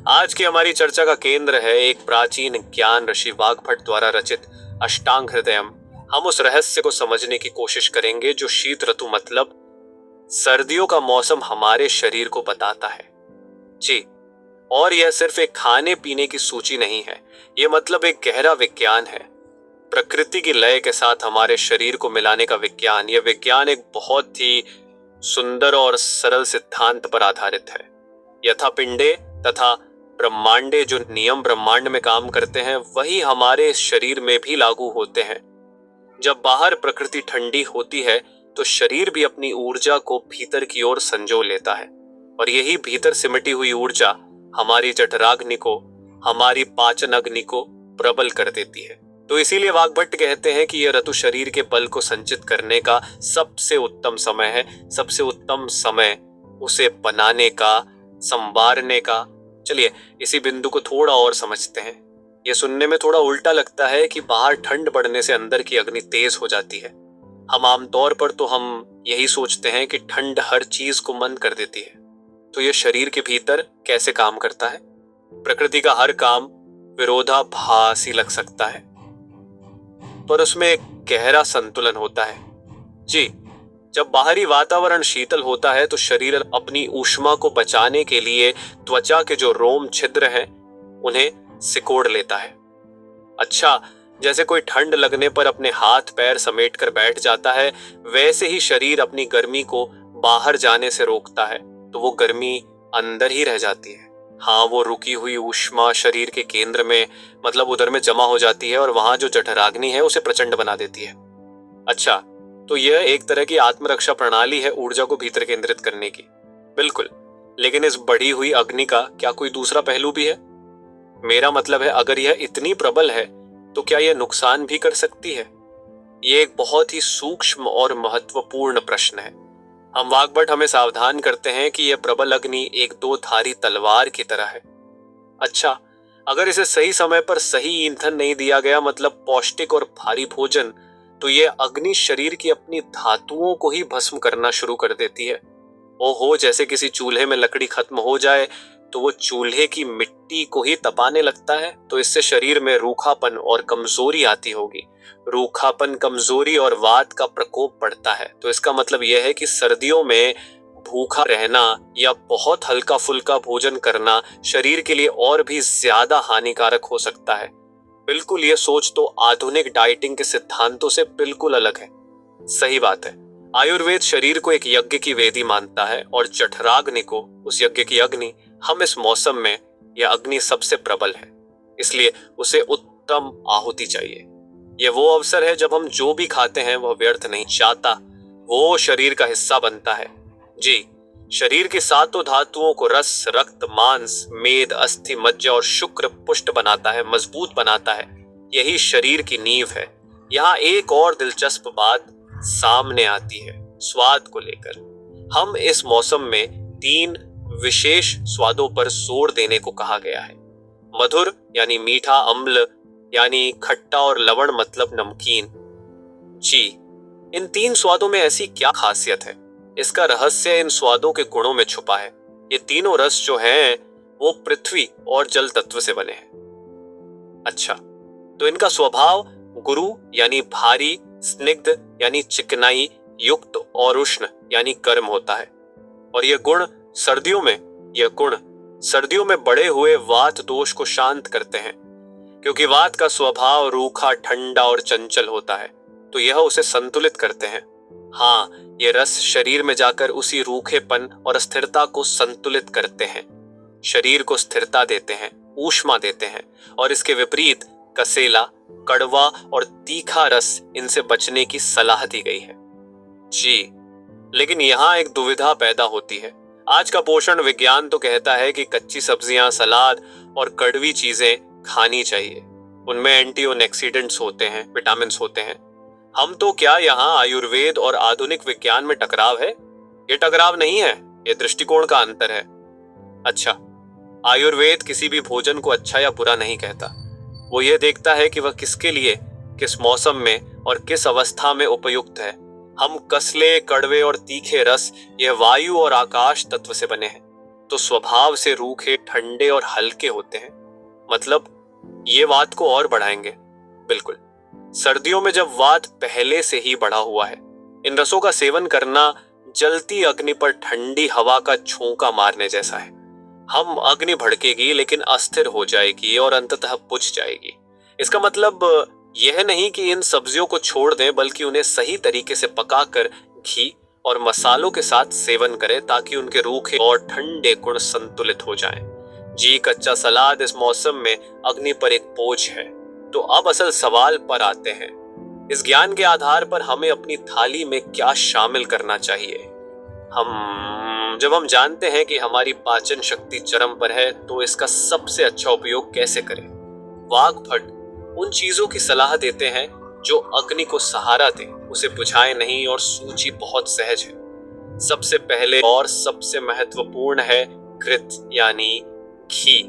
आज की हमारी चर्चा का केंद्र है एक प्राचीन ज्ञान ऋषि वाग्भट द्वारा रचित अष्टांग हृदयम। हम उस रहस्य को समझने की कोशिश करेंगे जो शीत ऋतु मतलब सर्दियों का मौसम हमारे शरीर को बताता है। जी, और यह सिर्फ एक खाने पीने की सूची नहीं है, यह मतलब एक गहरा विज्ञान है। प्रकृति की लय के साथ हमारे शरीर को मिलाने का विज्ञान। यह विज्ञान एक बहुत ही सुंदर और सरल सिद्धांत पर आधारित है। यथा पिंडे तथा ब्रह्मांडे जो नियम ब्रह्मांड में काम करते हैं वही हमारे शरीर में भी लागू होते हैं। जब बाहर प्रकृति ठंडी होती है तो शरीर भी अपनी ऊर्जा को भीतर की ओर संजो लेता है, और यही भीतर सिमटी हुई ऊर्जा हमारी जठराग्नि को, हमारी पाचन अग्नि को प्रबल कर देती है। तो इसीलिए वाग्भट कहते हैं कि यह ऋतु शरीर के बल को संचित करने का सबसे उत्तम समय है, सबसे उत्तम समय उसे बनाने का, संवारने का। चलिए इसी बिंदु को थोड़ा और समझते हैं। यह सुनने में थोड़ा उल्टा लगता है कि बाहर ठंड बढ़ने से अंदर की अग्नि तेज हो जाती है। हम आमतौर पर तो हम यही सोचते हैं कि ठंड हर चीज को मंद कर देती है। तो यह शरीर के भीतर कैसे काम करता है? प्रकृति का हर काम विरोधाभासी लग सकता है, पर उसमें एक गहरा संतुलन होता है। जी, जब बाहरी वातावरण शीतल होता है तो शरीर अपनी ऊष्मा को बचाने के लिए त्वचा के जो रोम छिद्र हैं उन्हें सिकोड़ लेता है। अच्छा, जैसे कोई ठंड लगने पर अपने हाथ पैर समेट कर बैठ जाता है, वैसे ही शरीर अपनी गर्मी को बाहर जाने से रोकता है तो वो गर्मी अंदर ही रह जाती है। हाँ, वो रुकी हुई ऊष्मा शरीर के केंद्र में मतलब उदर में जमा हो जाती है और वहां जो जठराग्नि है उसे प्रचंड बना देती है। अच्छा, तो यह एक तरह की आत्मरक्षा प्रणाली है ऊर्जा को भीतर केंद्रित करने की। बिल्कुल, लेकिन इस बढ़ी हुई अग्नि का क्या कोई दूसरा पहलू भी है? मेरा मतलब है, अगर यह इतनी प्रबल है तो क्या यह नुकसान भी कर सकती है? यह एक बहुत ही सूक्ष्म और महत्वपूर्ण प्रश्न है। हम वाग्भट हमें सावधान करते हैं कि यह प्रबल अग्नि एक दो धारी तलवार की तरह है। अच्छा, अगर इसे सही समय पर सही ईंधन नहीं दिया गया, मतलब पौष्टिक और भारी भोजन, तो यह अग्नि शरीर की अपनी धातुओं को ही भस्म करना शुरू कर देती है। ओहो, जैसे किसी चूल्हे में लकड़ी खत्म हो जाए तो वो चूल्हे की मिट्टी को ही तपाने लगता है। तो इससे शरीर में रूखापन और कमजोरी आती होगी। रूखापन, कमजोरी और वात का प्रकोप बढ़ता है। तो इसका मतलब यह है कि सर्दियों में भूखा रहना या बहुत हल्का फुल्का भोजन करना शरीर के लिए और भी ज्यादा हानिकारक हो सकता है। बिल्कुल, ये सोच तो आधुनिक डाइटिंग के सिद्धांतों से बिल्कुल अलग है। सही बात है, आयुर्वेद शरीर को एक यज्ञ की वेदी मानता है और जठराग्नि को उस यज्ञ की अग्नि। हम इस मौसम में यह अग्नि सबसे प्रबल है, इसलिए उसे उत्तम आहुति चाहिए। यह वो अवसर है जब हम जो भी खाते हैं वह व्यर्थ नहीं जाता, वो शरीर का हिस्सा बनता है। जी, शरीर की सातों धातुओं को रस, रक्त, मांस, मेद, अस्थि, मज्जा और शुक्र पुष्ट बनाता है, मजबूत बनाता है। यही शरीर की नींव है। यहाँ एक और दिलचस्प बात सामने आती है स्वाद को लेकर। हम इस मौसम में 3 विशेष स्वादों पर जोर देने को कहा गया है। मधुर यानी मीठा, अम्ल यानी खट्टा और लवण मतलब नमकीन। जी, इन 3 स्वादों में ऐसी क्या खासियत है? इसका रहस्य इन स्वादों के गुणों में छुपा है। ये तीनों रस जो हैं वो पृथ्वी और जल तत्व से बने हैं। अच्छा, तो इनका स्वभाव गुरु यानी भारी, स्निग्ध यानी चिकनाई युक्त और उष्ण यानी गर्म होता है। और यह गुण सर्दियों में बढ़े हुए वात दोष को शांत करते हैं, क्योंकि वात का स्वभाव रूखा, ठंडा और चंचल होता है, तो यह उसे संतुलित करते हैं। हाँ, ये रस शरीर में जाकर उसी रूखेपन और स्थिरता को संतुलित करते हैं, शरीर को स्थिरता देते हैं, ऊष्मा देते हैं। और इसके विपरीत कसेला, कड़वा और तीखा रस, इनसे बचने की सलाह दी गई है। जी, लेकिन यहाँ एक दुविधा पैदा होती है। आज का पोषण विज्ञान तो कहता है कि कच्ची सब्जियां, सलाद और कड़वी चीजें खानी चाहिए, उनमें एंटीऑक्सीडेंट्स होते हैं, विटामिन होते हैं। हम तो क्या यहाँ आयुर्वेद और आधुनिक विज्ञान में टकराव है? ये टकराव नहीं है, ये दृष्टिकोण का अंतर है। अच्छा, आयुर्वेद किसी भी भोजन को अच्छा या बुरा नहीं कहता। वो ये देखता है कि वह किसके लिए, किस मौसम में और किस अवस्था में उपयुक्त है। हम कसले, कड़वे और तीखे रस, यह वायु और आकाश तत्व से बने हैं, तो स्वभाव से रूखे, ठंडे और हल्के होते हैं। मतलब ये वात को और बढ़ाएंगे। बिल्कुल। सर्दियों में जब वात पहले से ही बढ़ा हुआ है, इन रसों का सेवन करना जलती अग्नि पर ठंडी हवा का झोंका मारने जैसा है। हम अग्नि भड़केगी लेकिन अस्थिर हो जाएगी और अंततः बुझ जाएगी। इसका मतलब यह नहीं कि इन सब्जियों को छोड़ दें, बल्कि उन्हें सही तरीके से पकाकर घी और मसालों के साथ सेवन करें ताकि उनके रूखे और ठंडे गुण संतुलित हो जाएं। जी, कच्चा सलाद इस मौसम में अग्नि पर एक बोझ है। तो अब असल सवाल पर आते हैं। इस ज्ञान के आधार पर हमें अपनी थाली में क्या शामिल करना चाहिए? जब हम जानते हैं कि हमारी पाचन शक्ति चरम पर है, तो इसका सबसे अच्छा उपयोग कैसे करें? वाग्भट उन चीजों की सलाह देते हैं जो अग्नि को सहारा दें, उसे बुझाए नहीं, और सूची बहुत सहज है। सबसे पहले और सबसे महत्वपूर्ण है घृत, यानी घी।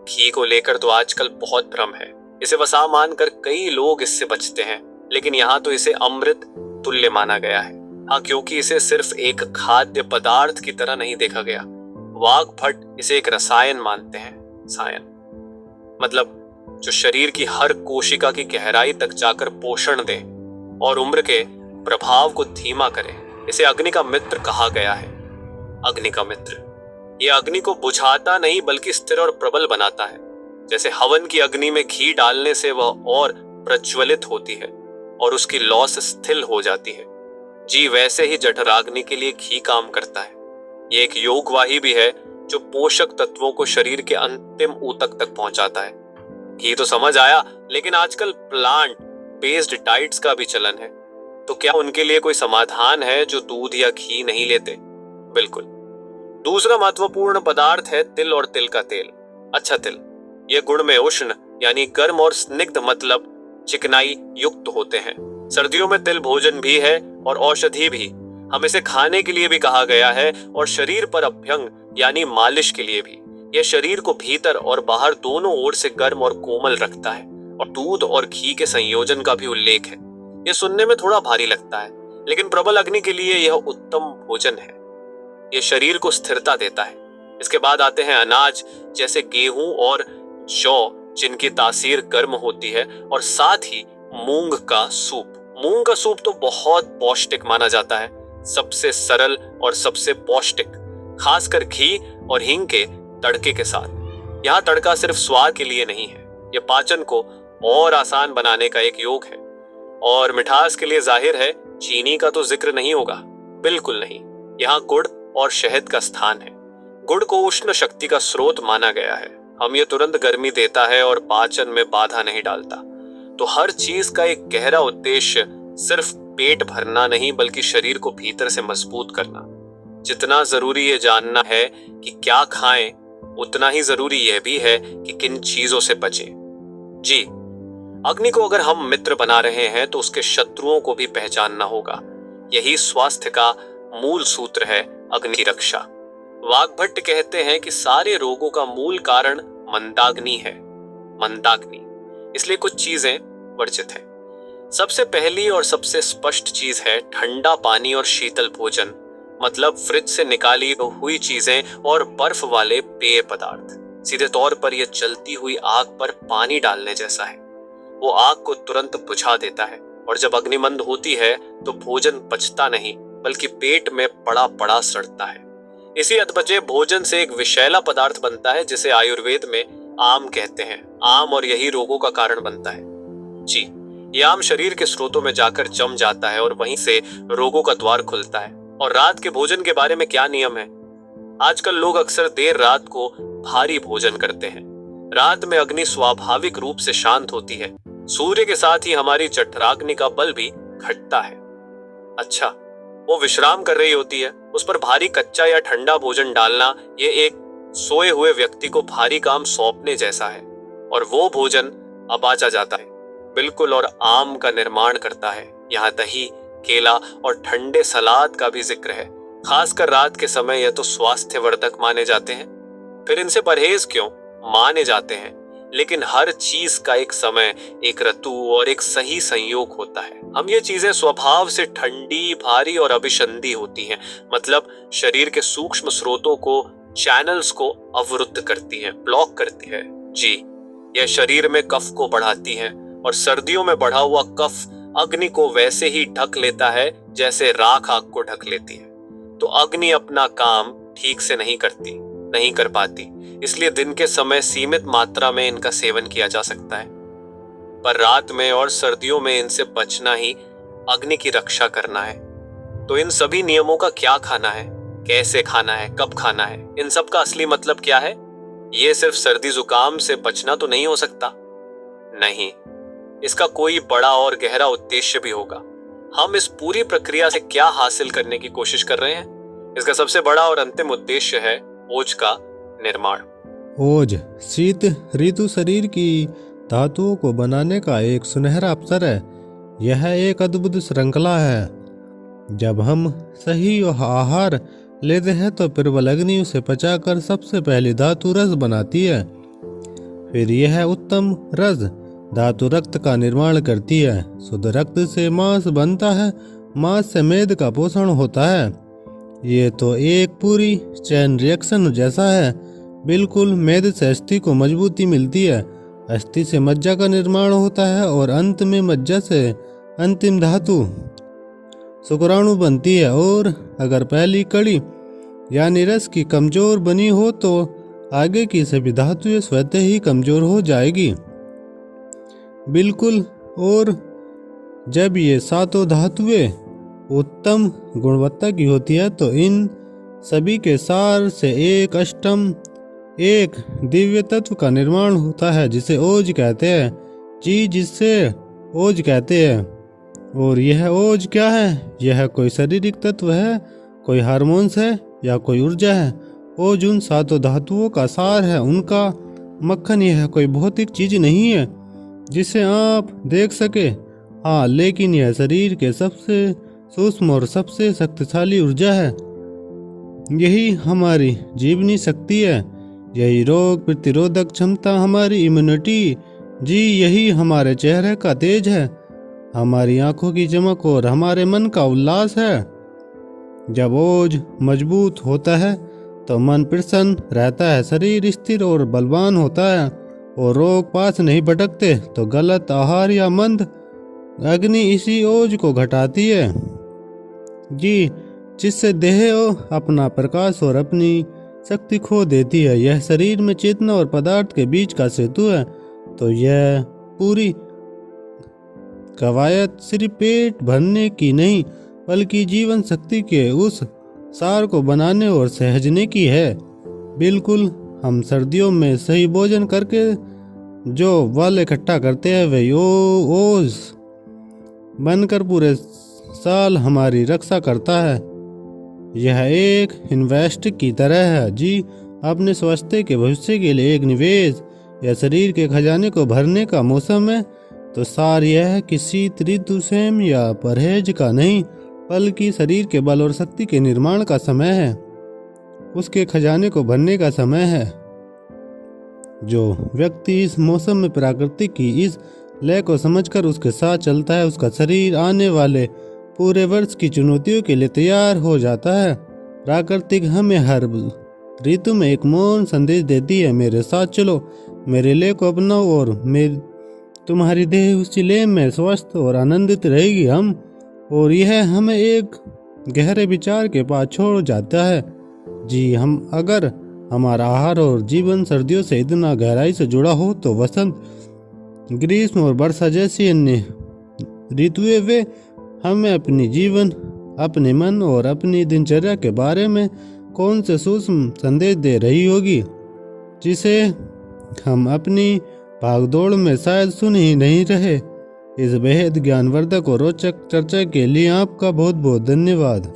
घी को लेकर तो आजकल बहुत भ्रम है। इसे वसा मानकर कई लोग इससे बचते हैं, लेकिन यहाँ तो इसे अमृत तुल्य माना गया है। हाँ, क्योंकि इसे सिर्फ एक खाद्य पदार्थ की तरह नहीं देखा गया। वाग्भट इसे एक रसायन मानते हैं। सायन मतलब जो शरीर की हर कोशिका की गहराई तक जाकर पोषण दे और उम्र के प्रभाव को धीमा करे। इसे अग्नि का मित्र कहा गया है। अग्नि का मित्र ये अग्नि को बुझाता नहीं, बल्कि स्थिर और प्रबल बनाता है। जैसे हवन की अग्नि में घी डालने से वह और प्रज्वलित होती है और उसकी लौ स्थिर हो जाती है, जी वैसे ही जठराग्नि के लिए घी काम करता है। ये एक योगवाही भी है जो पोषक तत्वों को शरीर के अंतिम ऊतक तक पहुंचाता है। घी तो समझ आया, लेकिन आजकल प्लांट बेस्ड डाइट्स का भी चलन है। तो क्या उनके लिए कोई समाधान है जो दूध या घी नहीं लेते? बिल्कुल। दूसरा महत्वपूर्ण पदार्थ है तिल और तिल का तेल। अच्छा तिल, यह गुण में उष्ण यानी गर्म और स्निग्ध मतलब चिकनाई युक्त होते हैं। सर्दियों में तिल भोजन भी है और औषधि भी। हम इसे खाने के लिए भी कहा गया है और शरीर पर अभ्यंग यानी मालिश के लिए भी। यह शरीर को भीतर और बाहर दोनों ओर से गर्म और कोमल रखता है। और दूध और घी के संयोजन का भी उल्लेख है। यह सुनने में थोड़ा भारी लगता है, लेकिन प्रबल अग्नि के लिए यह उत्तम भोजन है। यह शरीर को स्थिरता देता है। इसके बाद आते हैं अनाज, जैसे गेहूं और जौ, जिनकी तासीर गर्म होती है, और साथ ही मूंग का सूप। मूंग का सूप तो बहुत पौष्टिक माना जाता है, सबसे सरल और सबसे पौष्टिक, खासकर घी और हींग के तड़के के साथ। यहाँ तड़का सिर्फ स्वाद के लिए नहीं है, यह पाचन को और आसान बनाने का एक योग है। और मिठास के लिए जाहिर है चीनी का तो जिक्र नहीं होगा, बिल्कुल नहीं। यहाँ गुड़ और शहद का स्थान है। गुड़ को उष्ण शक्ति का स्रोत माना गया है। हम ये तुरंत गर्मी देता है और पाचन में बाधा नहीं डालता। तो हर चीज का एक गहरा उद्देश्य सिर्फ पेट भरना नहीं, बल्कि शरीर को भीतर से मजबूत करना। जितना जरूरी ये जानना है कि क्या खाएं, उतना ही जरूरी यह भी है कि किन चीजों से बचें। जी, अग्नि को अगर हम मित्र बना रहे हैं तो उसके शत्रुओं को भी पहचानना होगा। यही स्वास्थ्य का मूल सूत्र है, अग्नि की रक्षा। वाग्भट कहते हैं कि सारे रोगों का मूल कारण मंदाग्नि है। मंदाग्नि, इसलिए कुछ चीजें वर्जित हैं। सबसे पहली और सबसे स्पष्ट चीज है ठंडा पानी और शीतल भोजन, मतलब फ्रिज से निकाली हुई चीजें और बर्फ वाले पेय पदार्थ। सीधे तौर पर यह जलती हुई आग पर पानी डालने जैसा है। वो आग को तुरंत बुझा देता है, और जब अग्नि मंद होती है तो भोजन पचता नहीं, बल्कि पेट में पड़ा पड़ा सड़ता है। इसी अधपचे भोजन से एक विषैला पदार्थ बनता है, जिसे आयुर्वेद में आम कहते हैं। आम और यही रोगों का कारण बनता है। जी, ये आम शरीर के स्रोतों में जाकर जम जाता है और वहीं से रोगों का द्वार खुलता है। और रात के भोजन के बारे में क्या नियम है? आजकल लोग अक्सर देर रात को भारी भोजन करते हैं। रात में अग्नि स्वाभाविक रूप से शांत होती है। सूर्य के साथ ही हमारी जठराग्नि का बल भी घटता है। अच्छा, वो विश्राम कर रही होती है, उस पर भारी कच्चा या ठंडा भोजन डालना ये एक सोए हुए व्यक्ति को भारी काम सौंपने जैसा है। और वो भोजन अपाचा जाता है, बिल्कुल, और आम का निर्माण करता है। यहाँ दही, केला और ठंडे सलाद का भी जिक्र है। खासकर रात के समय यह तो स्वास्थ्यवर्धक माने जाते हैं। फिर इनसे परहेज क्यों माने जाते हैं? लेकिन हर चीज का एक समय, एक ऋतु और एक सही संयोग होता है। हम ये चीजें स्वभाव से ठंडी, भारी और अभिसंधी होती हैं, मतलब शरीर के सूक्ष्म स्रोतों को, चैनल्स को अवरुद्ध करती है, ब्लॉक करती है। जी, यह शरीर में कफ को बढ़ाती है और सर्दियों में बढ़ा हुआ कफ अग्नि को वैसे ही ढक लेता है जैसे राख आग को ढक लेती है। तो अग्नि अपना काम ठीक से नहीं कर पाती, इसलिए दिन के समय सीमित मात्रा में इनका सेवन किया जा सकता है, पर रात में और सर्दियों में इनसे बचना ही अग्नि की रक्षा करना है। तो इन सभी नियमों का क्या खाना है, कैसे खाना है, कब खाना है, इन सब का असली मतलब क्या है? ये सिर्फ सर्दी जुकाम से बचना तो नहीं हो सकता। नहीं, इसका कोई बड़ा और गहरा उद्देश्य भी होगा। हम इस पूरी प्रक्रिया से क्या हासिल करने की कोशिश कर रहे हैं? इसका सबसे बड़ा और अंतिम उद्देश्य है ओज का निर्माण। ओज शीत ऋतु शरीर की धातुओं को बनाने का एक सुनहरा अवसर है। यह एक अद्भुत श्रृंखला है। जब हम सही आहार लेते हैं तो प्रबल अग्नि उसे पचाकर सबसे पहले धातु रस बनाती है। फिर यह उत्तम रस धातु रक्त का निर्माण करती है। शुद्ध रक्त से मांस बनता है, मांस से मेद का पोषण होता है। ये तो एक पूरी चैन रिएक्शन जैसा है। बिल्कुल, मेद से अस्थि को मजबूती मिलती है, अस्थि से मज्जा का निर्माण होता है और अंत में मज्जा से अंतिम धातु शुक्राणु बनती है। और अगर पहली कड़ी यानी रस की कमजोर बनी हो तो आगे की सभी धातुएं स्वतः ही कमजोर हो जाएगी। बिल्कुल, और जब ये सातों धातुएं उत्तम गुणवत्ता की होती है तो इन सभी के सार से एक अष्टम, एक दिव्य तत्व का निर्माण होता है जिसे ओज कहते हैं। जी, जिससे ओज कहते हैं। और यह ओज क्या है? यह कोई शारीरिक तत्व है, कोई हार्मोन्स है या कोई ऊर्जा है? ओज उन सातों धातुओं का सार है, उनका मक्खन। यह कोई भौतिक चीज नहीं है जिसे आप देख सके। हाँ, लेकिन यह शरीर के सबसे सूक्ष्म और सबसे शक्तिशाली ऊर्जा है। यही हमारी जीवनी शक्ति है, यही रोग प्रतिरोधक क्षमता, हमारी इम्यूनिटी। जी, यही हमारे चेहरे का तेज है, हमारी आंखों की चमक और हमारे मन का उल्लास है। जब ओज मजबूत होता है तो मन प्रसन्न रहता है, शरीर स्थिर और बलवान होता है और रोग पास नहीं भटकते। तो गलत आहार या मंद अग्नि इसी ओज को घटाती है। जी, जिससे देह अपना प्रकाश और अपनी शक्ति खो देती है। यह शरीर में चेतना और पदार्थ के बीच का सेतु है। तो यह पूरी कवायद सिर्फ पेट भरने की नहीं बल्कि जीवन शक्ति के उस सार को बनाने और सहेजने की है। बिल्कुल, हम सर्दियों में सही भोजन करके जो बल इकट्ठा करते हैं वे ओज बनकर पूरे साल हमारी रक्षा करता है। यह एक इन्वेस्ट की तरह है। जी, अपने स्वास्थ्य के भविष्य के लिए एक निवेश। यह शरीर के खजाने को भरने का मौसम है। तो सार यह है कि शीत ऋतु स्वयं या परहेज का नहीं बल्कि शरीर के बल और शक्ति के निर्माण का समय है, उसके खजाने को भरने का समय है। जो व्यक्ति इस मौसम में प्रकृति की इस लय को समझकर उसके साथ चलता है, उसका शरीर आने वाले पूरे वर्ष की चुनौतियों के लिए तैयार हो जाता है। प्राकृतिक हमें हर ऋतु में एक मौन संदेश देती है, मेरे साथ चलो, मेरे लय को अपनाओ और तुम्हारी देह उसी लय में स्वस्थ और आनंदित रहेगी। और यह हमें एक गहरे विचार के पास छोड़ जाता है। जी, हम अगर हमारा आहार और जीवन सर्दियों से इतना गहराई से जुड़ा हो तो वसंत, ग्रीष्म और वर्षा जैसी अन्य ऋतुएं वे हमें अपनी जीवन, अपने मन और अपनी दिनचर्या के बारे में कौन से सूक्ष्म संदेश दे रही होगी जिसे हम अपनी भागदौड़ में शायद सुन ही नहीं रहे। इस बेहद ज्ञानवर्धक और रोचक चर्चा के लिए आपका बहुत बहुत धन्यवाद।